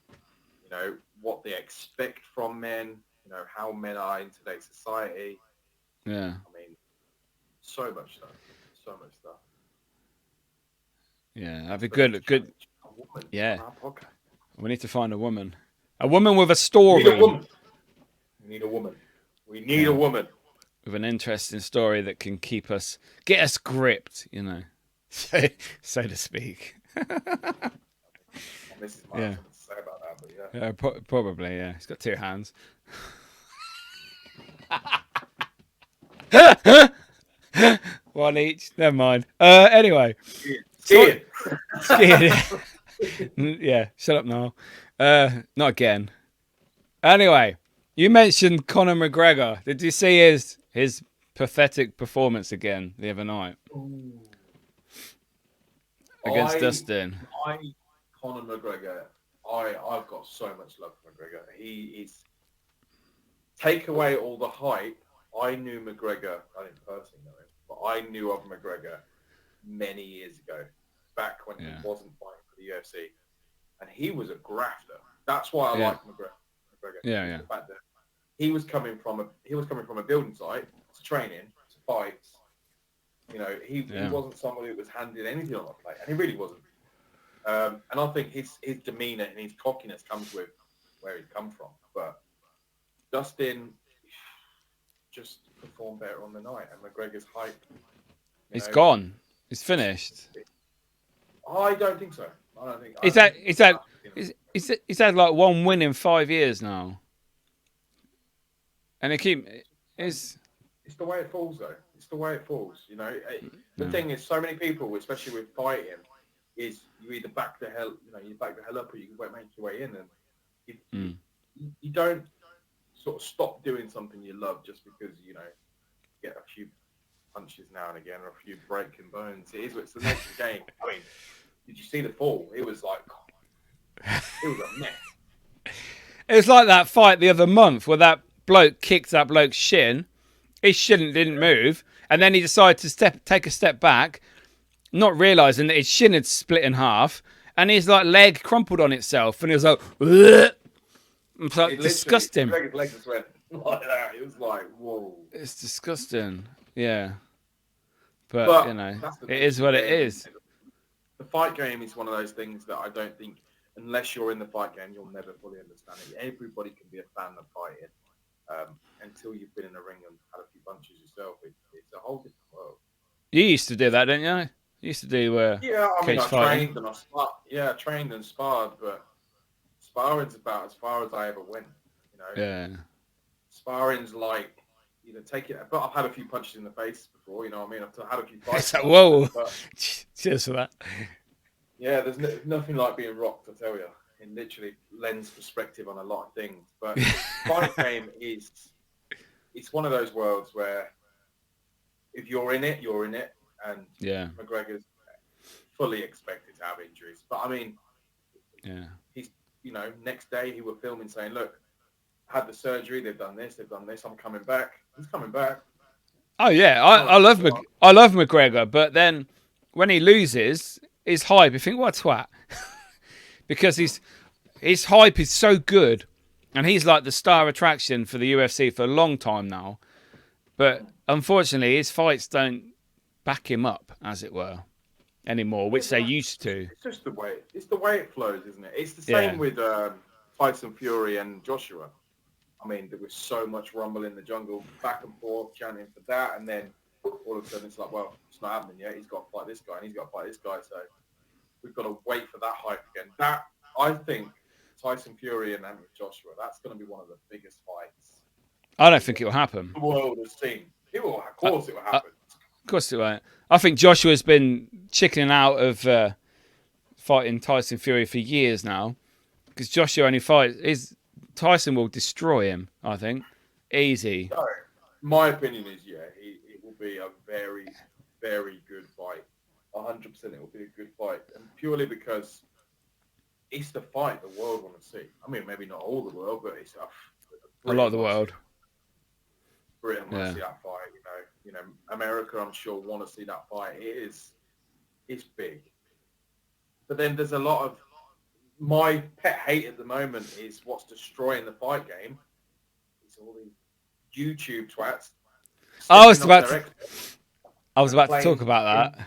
you know, what they expect from men, you know, how men are in today's society. Yeah. I mean, so much stuff. Yeah, that'd be good. Yeah. We need to find a woman. A woman with a story. We need a woman. With an interesting story that can get us gripped, you know, so to speak. This is my to say about that, but yeah. Probably, yeah. He's got two hands. One each. Never mind. Anyway. Skiing. Yeah, shut up now. Not again. Anyway, you mentioned Conor McGregor. Did you see his pathetic performance again the other night? Ooh. Against Dustin? Conor McGregor, I've got so much love for McGregor. He is... Take away all the hype. I knew McGregor, I didn't personally know him, but I knew of McGregor many years ago, back when he wasn't fighting for the UFC. And he was a grafter. That's why I like McGregor. Yeah. The fact that he was coming from a building site to training, to fights. You know, he wasn't somebody who was handing anything on the plate, and he really wasn't. And I think his demeanour and his cockiness comes with where he's come from. But Dustin just performed better on the night, and McGregor's hype. It's gone. It's finished. I don't think so. I don't think. He's had like one win in 5 years now, and it's the way it falls, though. It's the way it falls. You know, the thing is, so many people, especially with fighting, is you either back the hell, you back the hell up, or you can make your way in, and you don't sort of stop doing something you love just because you get a few punches now and again or a few breaking bones. It's the next game. I mean, did you see the fall? It was like, it was a mess. It was like that fight the other month where that bloke kicked that bloke's shin. His shin didn't move, and then he decided to take a step back, not realising that his shin had split in half, and his like leg crumpled on itself, and he was like, "Ugh." It's like It disgusting. literally, his leg just went like that. It was like, whoa. It's disgusting. Yeah, but But you know, that's the it nature is of what the it game, is. isn't it? The fight game is one of those things that I don't think, unless you're in the fight game, you'll never fully understand it. Everybody can be a fan of fighting until you've been in a ring and had a few punches yourself. It's a whole different world. You used to do that, didn't you? You used to do Yeah, I mean, cage I fighting. trained and I sparred. Yeah, I trained and sparred, but sparring's about as far as I ever went. You know, Yeah. sparring's like, take it. But I've had a few punches in the face before. You know what I mean? I've had a few fights. It's like, whoa. But Cheers for that. yeah, there's nothing like being rocked, I tell you. It literally lends perspective on a lot of things. But fight game it's one of those worlds where if you're in it, you're in it. And Yeah. McGregor's fully expected to have injuries. But I mean, Yeah. he's, next day he were filming saying, look, I had the surgery, they've done this, I'm coming back. He's coming back. Oh yeah, I love McGregor, but then when he loses, his hype, you think, what a twat. Because his hype is so good, and he's like the star attraction for the UFC for a long time now. But unfortunately, his fights don't back him up, as it were, anymore, which they used to. It's just the way it flows, isn't it? It's the same with Tyson Fury and Joshua. I mean, there was so much rumble in the jungle, back and forth, chanting for that, and then all of a sudden it's like, well, it's not happening yet. He's got to fight this guy, and he's got to fight this guy, so we've got to wait for that hype again. That, I think, Tyson Fury and Joshua, that's going to be one of the biggest fights I don't think it will happen. the world has seen. Of course it will happen. Of course it won't. I think Joshua's been chickening out of fighting Tyson Fury for years now, because Joshua only fights. Tyson will destroy him, I think. Easy. So, my opinion is, it will be a very, very good fight. 100% it will be a good fight. And purely because it's the fight the world want to see. I mean, maybe not all the world, but it's A lot of the world. Britain want to see that fight, America, I'm sure, want to see that fight. It's big. But then there's a lot of, my pet hate at the moment is what's destroying the fight game. It's all these YouTube twats. I was about to talk about that.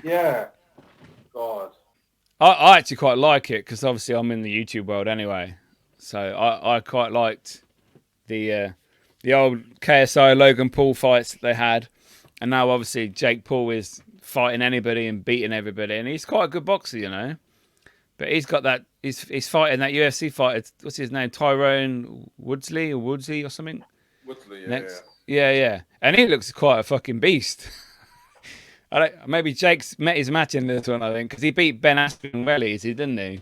Yeah. God. I actually quite like it, because obviously I'm in the YouTube world anyway. So I quite liked the old KSI Logan Paul fights that they had. And now obviously Jake Paul is fighting anybody and beating everybody. And he's quite a good boxer, But he's got that, he's fighting that UFC fighter, what's his name, Tyrone Woodley or something? Woodley, yeah. Next. Yeah. And he looks quite a fucking beast. Maybe Jake's met his match in this one, I think, because he beat Ben Askren well easy, didn't he?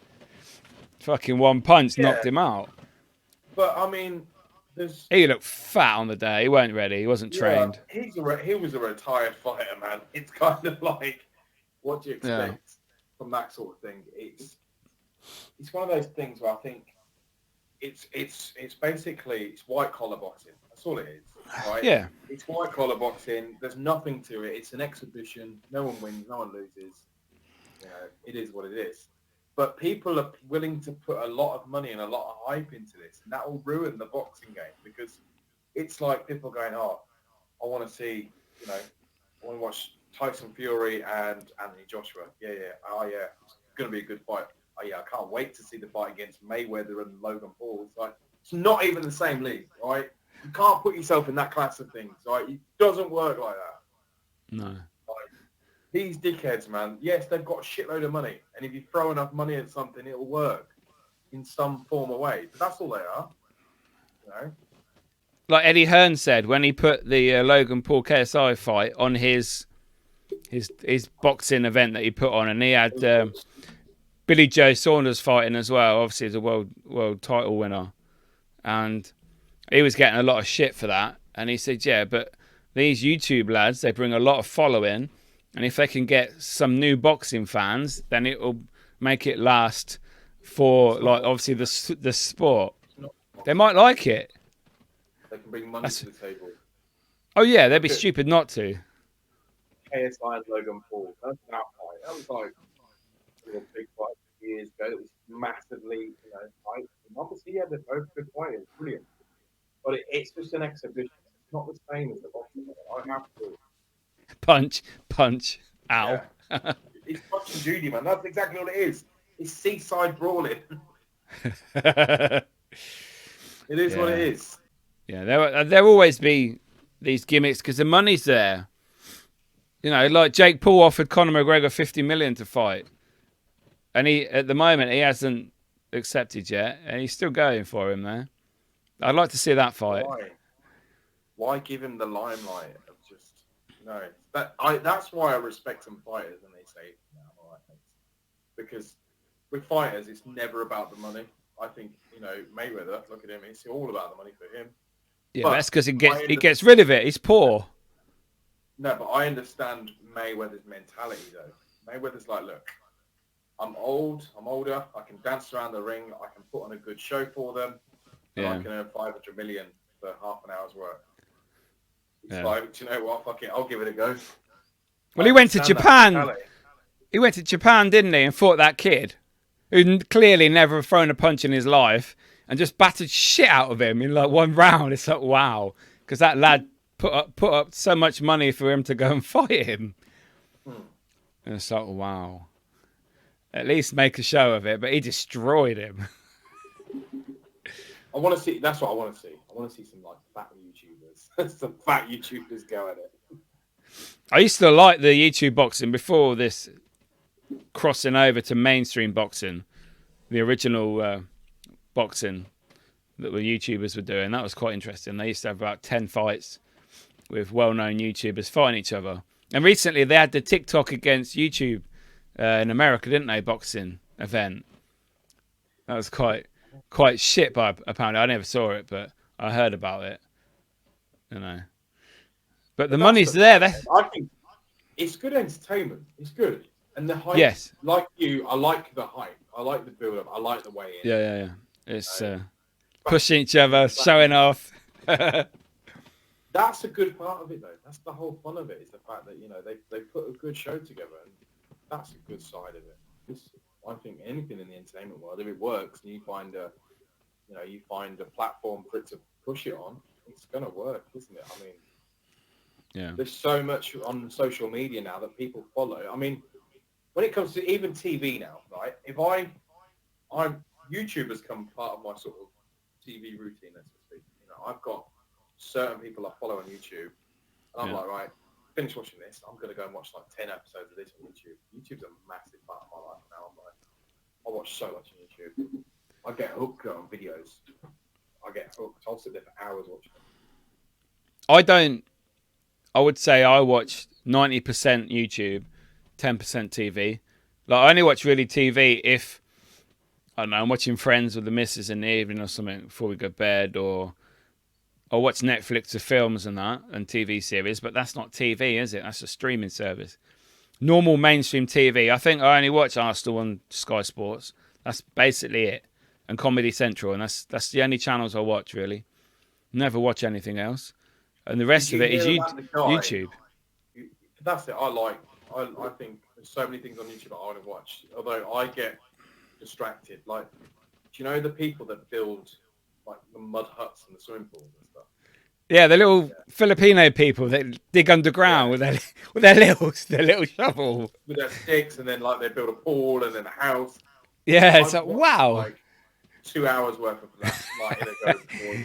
Fucking one punch knocked him out. But, I mean, he looked fat on the day. He weren't ready. He wasn't trained. He was a retired fighter, man. It's kind of like, what do you expect from that sort of thing? It's one of those things where I think it's basically, it's white collar boxing. That's all it is, right? Yeah. It's white collar boxing. There's nothing to it. It's an exhibition. No one wins. No one loses. It is what it is. But people are willing to put a lot of money and a lot of hype into this, and that will ruin the boxing game, because it's like people going, oh, I want to see, I want to watch Tyson Fury and Anthony Joshua. Oh, yeah. It's going to be a good fight. Oh, yeah, I can't wait to see the fight against Mayweather and Logan Paul. It's like, it's not even the same league, right? You can't put yourself in that class of things, right? It doesn't work like that. No. These dickheads, man, yes, they've got a shitload of money. And if you throw enough money at something, it'll work in some form or way. But that's all they are, Like Eddie Hearn said when he put the Logan Paul KSI fight on his boxing event that he put on, and he had Billy Joe Saunders fighting as well. Obviously, he's a world title winner, and he was getting a lot of shit for that. And he said, yeah, but these YouTube lads, they bring a lot of following, and if they can get some new boxing fans, then it will make it last for, like, obviously the sport. They might like it. They can bring money to the table. Oh yeah, they'd be stupid not to. KSI and Logan Paul. That's that fight. That was like a big fight. years ago that was massively, hyped. And obviously, yeah, they're both good fighters, brilliant. But it's just an exhibition. It's not the same as the boxing. I have to. Punch, punch, ow. Yeah. It's Punch and Judy, man. That's exactly what it is. It's seaside brawling. It is what it is. Yeah, there'll always be these gimmicks because the money's there. Like Jake Paul offered Conor McGregor 50 million to fight, and at the moment he hasn't accepted yet, and he's still going for him there. I'd like to see that fight. Why give him the limelight of just that's why I respect some fighters and they say, all right, thanks. Because with fighters it's never about the money. I think, Mayweather, look at him, it's all about the money for him. Yeah, but that's because he gets rid of it. He's poor. No, but I understand Mayweather's mentality though. Mayweather's like, look, I'm older, I can dance around the ring, I can put on a good show for them, and I can earn 500 million for half an hour's work. It's like, do you know what? Fuck it, I'll give it a go. Well, he went to Japan. He went to Japan, didn't he, and fought that kid who clearly never thrown a punch in his life and just battered shit out of him in like one round. It's like, wow. Because that lad put up so much money for him to go and fight him. And it's like, wow. At least make a show of it, but he destroyed him. I want to see. That's what I want to see. I want to see some like fat YouTubers, some fat YouTubers go at it. I used to like the YouTube boxing before this crossing over to mainstream boxing, the original boxing that the YouTubers were doing. That was quite interesting. They used to have about 10 fights with well-known YouTubers fighting each other. And recently they had the TikTok against YouTube in America, didn't they? Boxing event. That was quite shit, but apparently I never saw it, but I heard about it. But the money's there. I think it's good entertainment. It's good. And the hype, yes, like you, I like the hype. I like the build-up. I like the way in. Yeah. It's pushing each other, showing off. That's a good part of it, though. That's the whole fun of it, is the fact that, they put a good show together, and that's a good side of it. I think anything in the entertainment world, if it works and you find a platform for it to push it on, it's going to work, isn't it? I mean, there's so much on social media now that people follow. I mean, when it comes to even TV now, right? If YouTube has become part of my sort of TV routine, let's speak. I've got certain people I follow on YouTube, and I'm like, right, finish watching this. I'm going to go and watch like 10 episodes of this on YouTube. YouTube's a massive part of my life now. I watch so much on YouTube. I get hooked on videos. I get hooked. I'll sit there for hours watching them. I would say I watch 90% YouTube, 10% TV. Like, I only watch really TV if, I don't know, I'm watching Friends with the missus in the evening or something before we go to bed, or watch Netflix of films and that, and TV series, but that's not TV, is it? That's a streaming service. Normal mainstream TV, I think I only watch Arsenal on Sky Sports. That's basically it. And Comedy Central, and that's the only channels I watch, really. Never watch anything else. And the rest of it is YouTube. That's it. I think there's so many things on YouTube I want to watch, although I get distracted. Like, do you know the people that build like the mud huts and the swimming pools and stuff? Yeah, the little Filipino people that dig underground with their little shovel, with their sticks, and then like they build a pool and then a house. Yeah, it's like, wow. Like 2 hours worth of that, like in a go,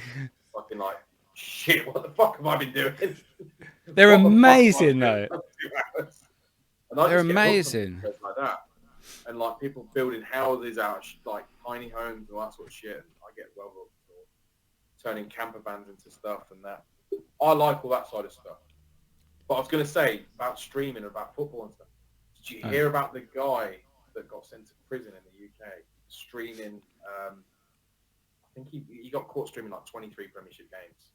fucking like, shit, what the fuck have I been doing? They're amazing though. They're amazing. Like that. And like people building houses out of like tiny homes and all that sort of shit. And I get well hooked, or turning camper vans into stuff and that. I like all that side of stuff. But I was going to say about streaming, about football and stuff. Did you hear about the guy that got sent to prison in the UK streaming? I think he got caught streaming like 23 Premiership games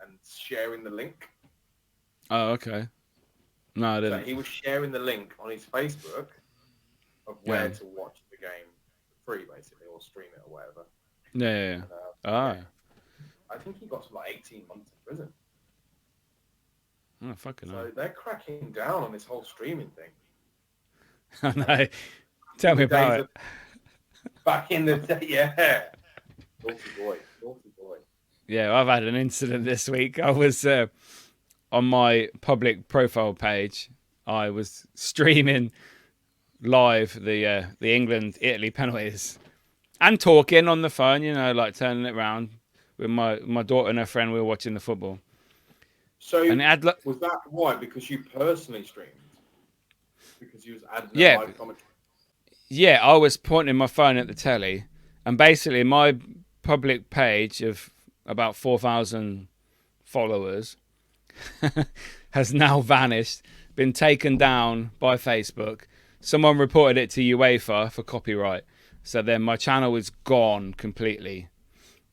and sharing the link. Oh, okay. No, I didn't. So he was sharing the link on his Facebook of where to watch the game for free, basically, or stream it or whatever. Yeah. And, I think he got to like 18 months in prison. Oh, fucking hell. So they're cracking down on this whole streaming thing. I know. Tell me about it. Back in the day, yeah. Naughty boy. Yeah, I've had an incident this week. I was on my public profile page. I was streaming live the England-Italy penalties and talking on the phone, like turning it around with my daughter and her friend. We were watching the football. So and it had, was that why? Because you personally streamed? Because you was adding yeah, a live commentary? Yeah, I was pointing my phone at the telly, and basically my public page of about 4,000 followers has now vanished, been taken down by Facebook. Someone reported it to UEFA for copyright. So then my channel is gone completely.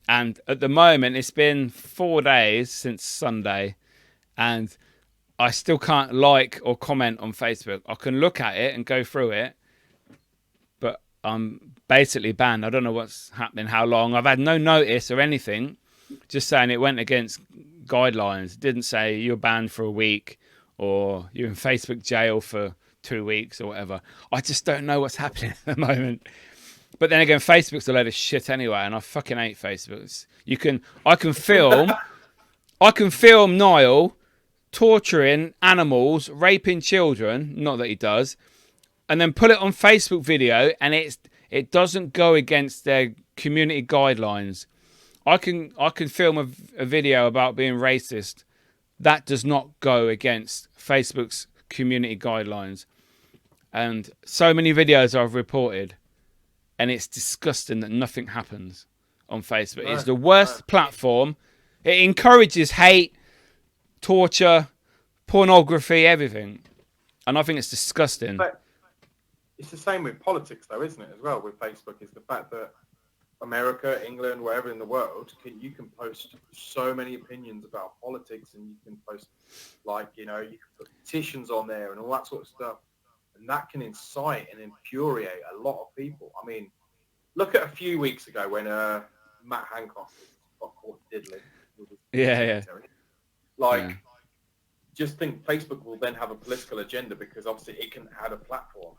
And at the moment, it's been 4 days since Sunday, and I still can't like or comment on Facebook. I can look at it and go through it, but I'm basically banned. I don't know what's happening, how long. I've had no notice or anything, just saying it went against guidelines. It didn't say you're banned for a week or you're in Facebook jail for 2 weeks or whatever. I just don't know what's happening at the moment. But then again, Facebook's a load of shit anyway, and I fucking hate Facebook. I can film Niall torturing animals, raping children, not that he does, and then put it on Facebook video, and it doesn't go against their community guidelines. I can film a video about being racist. That does not go against Facebook's community guidelines. And so many videos I've reported, and it's disgusting that nothing happens on Facebook. It's the worst platform. It encourages hate, torture, pornography, everything. And I think it's disgusting. But it's the same with politics, though, isn't it, as well, with Facebook, is the fact that America, England, wherever in the world, you can post so many opinions about politics, and you can post, you can put petitions on there and all that sort of stuff. And that can incite and infuriate a lot of people. I mean, look at a few weeks ago when Matt Hancock got caught diddling. Yeah. Just think Facebook will then have a political agenda because obviously it can add a platform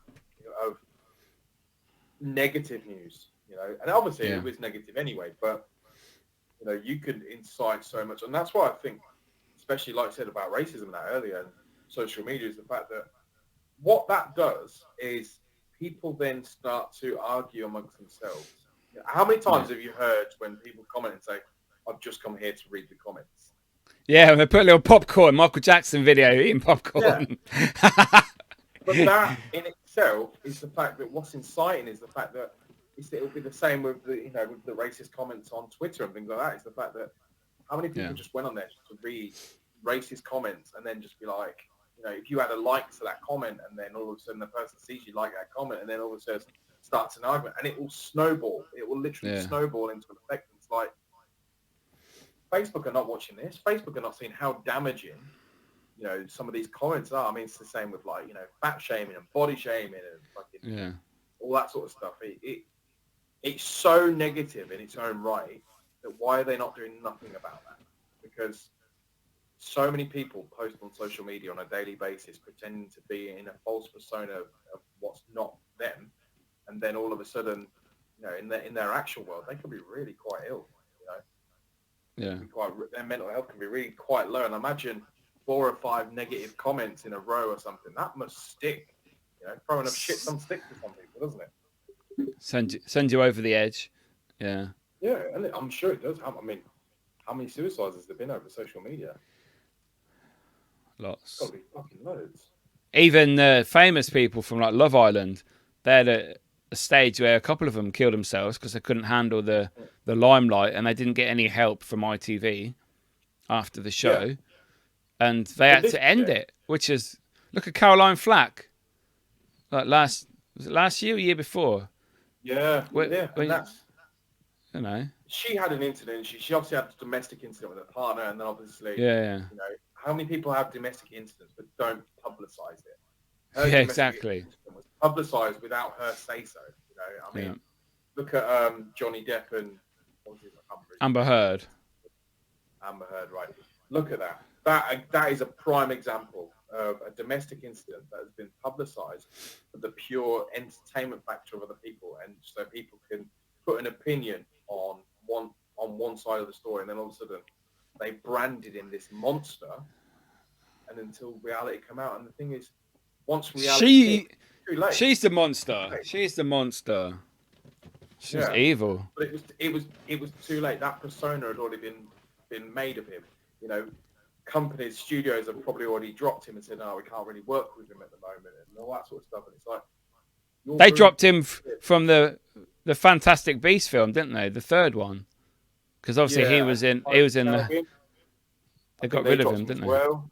of negative news, and obviously it was negative anyway, but you could incite so much. And that's why I think, especially like I said about racism now earlier and social media, is the fact that what that does is people then start to argue amongst themselves. How many times have you heard when people comment and say, I've just come here to read the comments? Yeah, and they put a little popcorn, Michael Jackson video, eating popcorn. Yeah. But that in itself is the fact that what's inciting is the fact that it'll be the same with the racist comments on Twitter and things like that. It's the fact that how many people just went on there to read racist comments and then just be like, if you add a like to that comment and then all of a sudden the person sees you like that comment and then all of a sudden starts an argument and it will snowball. It will literally snowball into an effect. It's like Facebook are not watching this. Facebook are not seeing how damaging some of these comments are. I mean, it's the same with fat shaming and body shaming and fucking all that sort of stuff. It's so negative in its own right that why are they not doing nothing about that? Because so many people post on social media on a daily basis pretending to be in a false persona of what's not them, and then all of a sudden, in their actual world, they can be really quite ill. Their mental health can be really quite low. And imagine 4 or 5 negative comments in a row or something. That must stick. Throwing up shit some stick to some people, doesn't it? Send you over the edge. Yeah. Yeah, and I'm sure it does. I mean, how many suicides has there been over social media? Lots. It's got to be fucking loads. Even famous people from Love Island, they had a stage where a couple of them killed themselves because they couldn't handle the limelight, and they didn't get any help from ITV after the show, and they had to end it. Which is, look at Caroline Flack, was it last year or year before? Yeah, and that's she had an incident. She obviously had a domestic incident with her partner, and then obviously how many people have domestic incidents but don't publicize it? Her exactly. Was publicized without her say so. I mean, look at Johnny Depp and Amber Heard. Amber Heard, right? Look at that. That is a prime example of a domestic incident that has been publicized for the pure entertainment factor of other people, and so people can put an opinion on one side of the story, and then all of a sudden they branded him this monster, and until reality come out. And the thing is, once reality hit, it's too late. She's the monster. She's the monster. She's evil. But it was too late. That persona had already been made of him. You know, companies, studios have probably already dropped him and said, "No, we can't really work with him at the moment," and all that sort of stuff. And it's like they dropped him from the Fantastic Beasts film, didn't they? The third one, because obviously he was in the. They got rid of him, didn't they? Well,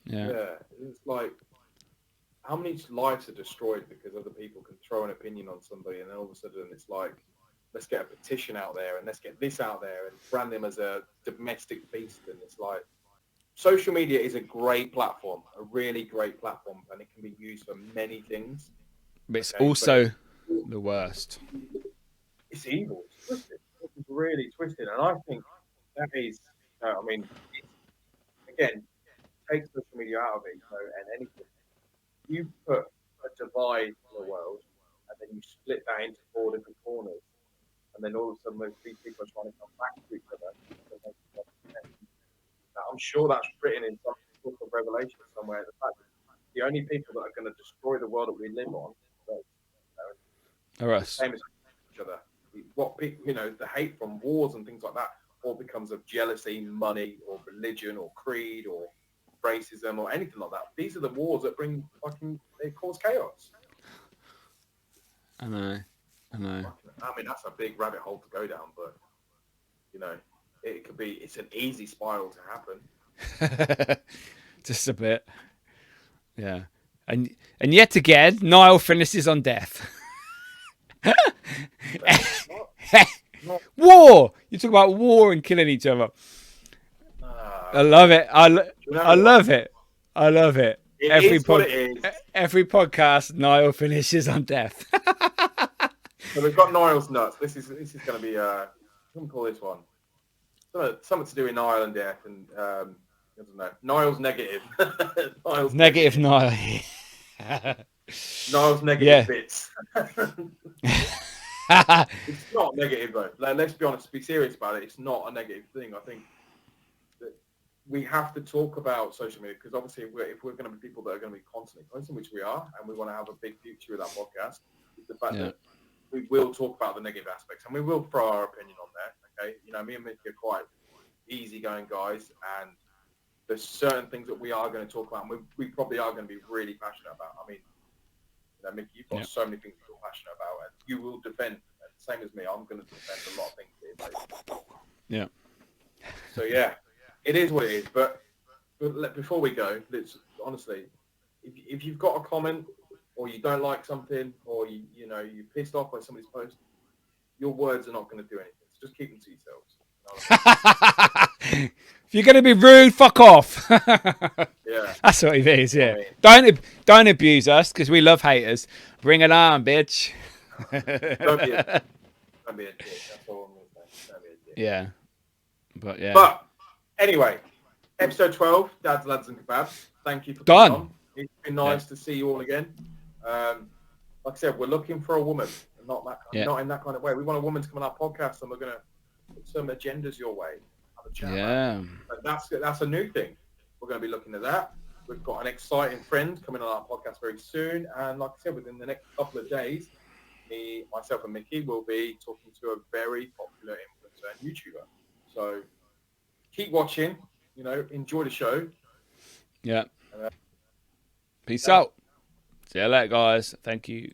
yeah. It's like, how many lives are destroyed because other people can throw an opinion on somebody, and then all of a sudden it's like, let's get a petition out there and let's get this out there and brand them as a domestic beast. And it's like, social media is a great platform, a really great platform, and it can be used for many things. But it's also the worst. It's evil. It's twisted. It's really twisted. And I think that is, I mean, again, take social media out of it, and anything. You put a divide in the world, and then you split that into 4 different corners, and then all of a sudden those three people are trying to come back to each other. Now, I'm sure that's written in some book of Revelation somewhere. The fact that the only people that are going to destroy the world that we live on are us. Same as each other. What people, the hate from wars and things like that, all becomes of jealousy, money, or religion, or creed, or racism, or anything like that. These are the wars that they cause chaos. I know. I mean, that's a big rabbit hole to go down, but it's an easy spiral to happen. Just a bit. Yeah. And yet again, Niall finishes on death. War. You talk about war and killing each other. I love it. I love it. I love it. Every podcast, Niall finishes on death. So we've got Niall's nuts. This is going to be what do we call this one? Something to do with Niall and death, and I don't know. Niall's negative. Niall's negative Niall. Niall's negative bits. It's not negative though. Let's be honest. Be serious about it. It's not a negative thing. I think that we have to talk about social media, because obviously if we're going to be people that are going to be constantly posting, which we are, and we want to have a big future with our podcast, is the fact that we will talk about the negative aspects, and we will throw our opinion on there. Okay, me and Mickey are quite easygoing guys, and there's certain things that we are going to talk about, and we probably are going to be really passionate about. I mean, Mickey, you've got so many things you're passionate about, and you will defend. Same as me, I'm going to defend a lot of things here. Yeah. So it is what it is. But before we go, let's honestly, if you've got a comment, or you don't like something, or you're pissed off by somebody's post, your words are not going to do anything. So just keep them to yourselves. If you're going to be rude, fuck off. Yeah, that's what it is. Yeah, I mean, don't abuse us, because we love haters. Bring it on, bitch. Don't be a dick. That's all I'm going to say. Don't be a dick. Yeah, but But anyway, episode 12, Dads, Lads and Kebabs. Thank you for coming on. It's been nice to see you all again. Like I said, we're looking for a woman, not in that kind of way. We want a woman to come on our podcast, and we're going to put some agendas your way. Have a chat. Yeah. That's a new thing. We're going to be looking at that. We've got an exciting friend coming on our podcast very soon, and like I said, within the next couple of days, myself and Mickey will be talking to a very popular influencer and YouTuber. So keep watching, enjoy the show. Yeah. Peace out. See you later, guys. Thank you.